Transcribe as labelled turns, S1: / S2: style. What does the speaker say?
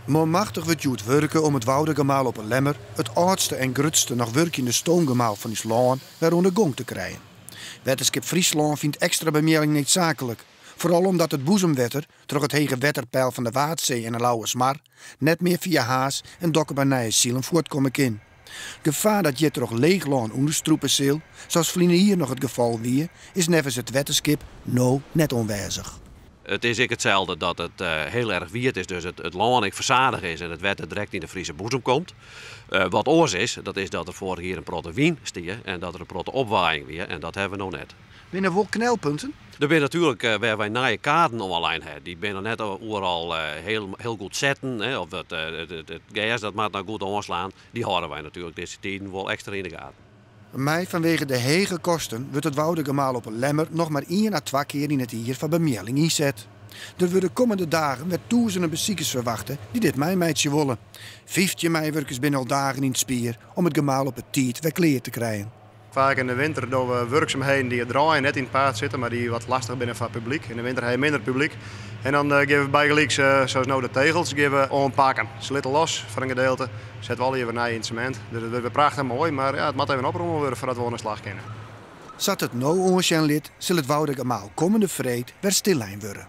S1: Maar machtig wordt het werken om het Woudegemaal op een Lemmer, het oudste en grootste nog werkende stoomgemaal van ons land, weer onder gong te krijgen. Wetenschap Friesland vindt extra bemiddeling niet zakelijk. Vooral omdat het boezemwetter, door het hege wetterpeil van de Waadzee en de Lauwe Smar, net meer via Haas en dokken bij Nijenzielen voortkomen kan. Gevaar dat je toch leeglaan onderstroepen zil, zoals vliegen hier nog het geval weer, is nevens het wetenschap net onwijzig.
S2: Het is ik hetzelfde dat het heel erg wierd is, dus het land verzadigd is en het wetter direct in de Friese boezem komt. Wat oors is, dat is dat er vorig hier een protte wien stier en dat er een protte opwaaiing weer en dat hebben we nog net.
S1: Binnen wel knelpunten?
S2: Er zijn natuurlijk waar wij naaie kaarten om alleen hebben. Die zijn net overal heel goed zetten. Hè, of het gas dat maakt nou goed aanslaan. Die houden wij natuurlijk deze tijden wel extra in de gaten.
S1: Maar vanwege de hege kosten wordt het Woudegemaal op een Lemmer nog maar 1 à 2 keer in het jaar van bemiddeling ingezet. Er worden komende dagen met duizenden bezoekers verwachten die dit meidje willen. 15 meiwerkers binnen al dagen in het spier om het gemaal op het tiet weer kleer te krijgen.
S3: Vaak in de winter doen we werkzaamheden die draaien net in het paard zitten, maar die wat lastig binnen van het publiek. In de winter heb je minder publiek. En dan geven we bijgelijks, zoals nou de tegels, aanpakken. Ze litten los voor een gedeelte, zetten we al even naar in het cement. Dus het wordt prachtig mooi, maar ja, het moet even oprommen worden voordat we aan de slag kunnen.
S1: Zat het nou ongeveer lid, zal het Woudegemaal komende vreed weer stillijn worden.